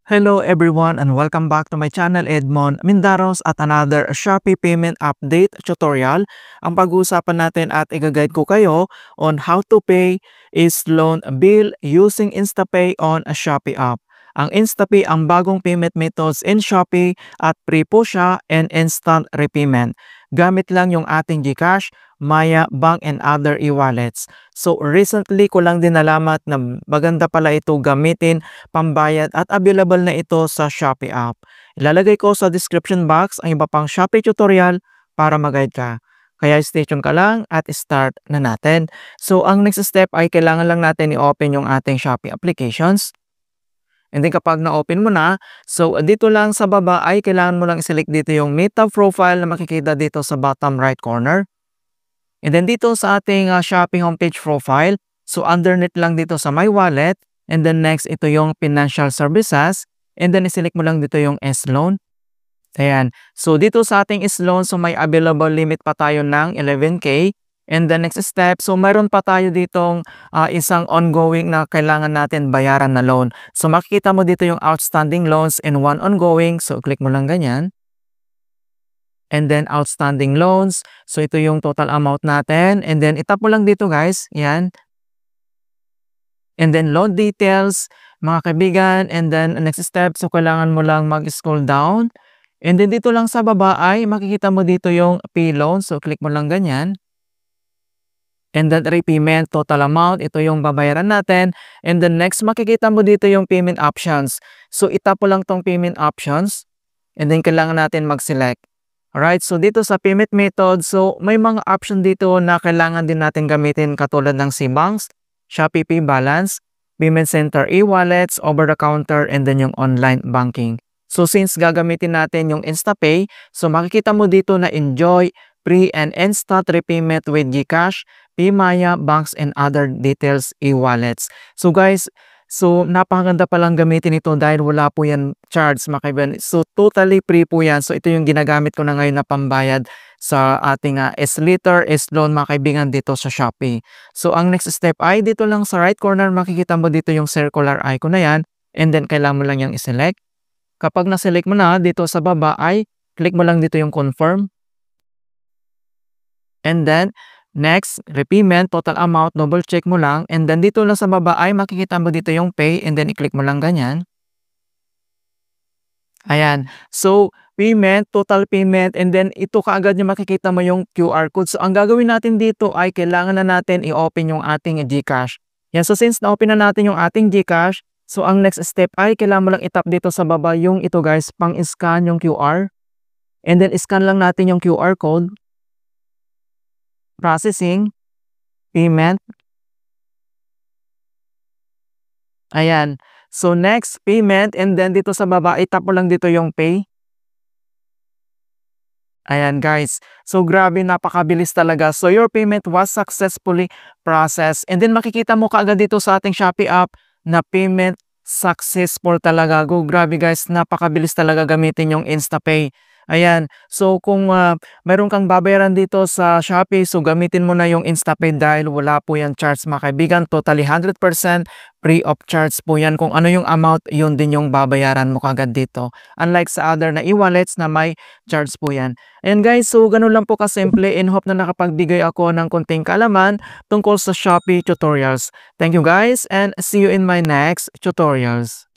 Hello everyone and welcome back to my channel Edmond Mindaros at another Shopee payment update tutorial. Ang pag-uusapan natin at i-guide ko kayo on how to pay is loan bill using InstaPay on a Shopee app. Ang InstaPay ang bagong payment methods in Shopee at free po siya and instant repayment. Gamit lang yung ating GCash, Maya, Bank and other e-wallets. So recently ko lang din nalaman na maganda pala ito gamitin pambayad at available na ito sa Shopee app. Ilalagay ko sa description box ang iba pang Shopee tutorial para mag-guide ka. Kaya stay tuned ka lang at start na natin. So ang next step ay kailangan lang natin i-open yung ating Shopee applications. And then kapag na-open mo na, so dito lang sa baba ay kailangan mo lang i-select dito yung Meta profile na makikita dito sa bottom right corner. And then dito sa ating Shopee homepage profile, so underneath lang dito sa My Wallet. And then next, ito yung Financial Services. And then iselect mo lang dito yung S-Loan. Ayan. So dito sa ating S-Loan, so may available limit pa tayo ng 11K. And the next step, so mayroon pa tayo ditong isang ongoing na kailangan natin bayaran na loan. So makikita mo dito yung outstanding loans and one ongoing. So click mo lang ganyan. And then outstanding loans. So ito yung total amount natin. And then itap mo lang dito guys. Yan. And then loan details, mga kaibigan. And then next step, so kailangan mo lang mag-scroll down. And then dito lang sa baba ay makikita mo dito yung pay loan. So click mo lang ganyan. And then repayment, total amount, ito yung babayaran natin. And then next, makikita mo dito yung payment options. So itap mo lang tong payment options. And then kailangan natin mag-select. Alright, so dito sa payment method, so may mga option dito na kailangan din natin gamitin katulad ng CBanks, Shopee Pay Balance, Payment Center e-wallets, over-the-counter, and then yung online banking. So since gagamitin natin yung InstaPay, so makikita mo dito na enjoy free and instant repayment with GCash, Paymaya, banks, and other details e-wallets. So guys, so napakaganda palang gamitin ito dahil wala po yan charge mga kaibigan. So totally free po yan. So ito yung ginagamit ko na ngayon na pambayad sa ating S-Liter, S-Loan mga kaibigan dito sa Shopee. So ang next step ay dito lang sa right corner makikita mo dito yung circular icon na yan. And then kailangan mo lang yung i-select. Kapag na-select mo na dito sa baba ay click mo lang dito yung confirm. And then next, repayment, total amount, double check mo lang. And then dito lang sa baba ay makikita mo dito yung pay and then i-click mo lang ganyan. Ayan. So, payment, total payment, and then ito kaagad yung makikita mo yung QR code. So, ang gagawin natin dito ay kailangan na natin i-open yung ating GCash. Yan. So, since na-open na natin yung ating GCash, so ang next step ay kailangan mo lang itap dito sa baba yung ito guys, pang-scan yung QR. And then, scan lang natin yung QR code. Processing, payment. Ayan. So next, payment, and then dito sa baba, itap mo lang dito yung pay. Ayan guys. So grabe, napakabilis talaga. So your payment was successfully processed. And then makikita mo kaagad dito sa ating Shopee app na payment successful talaga. Go, grabe guys, napakabilis talaga gamitin yung InstaPay. Ayan. So kung mayroon kang babayaran dito sa Shopee, so gamitin mo na yung InstaPay dahil wala po yan charge mga kaibigan. Totally 100% free of charge po yan. Kung ano yung amount, yun din yung babayaran mo kagad dito. Unlike sa other na e-wallets na may charge po yan. Ayan guys, so ganun lang po kasimple. In hope na nakapagbigay ako ng konting kaalaman tungkol sa Shopee tutorials. Thank you guys and see you in my next tutorials.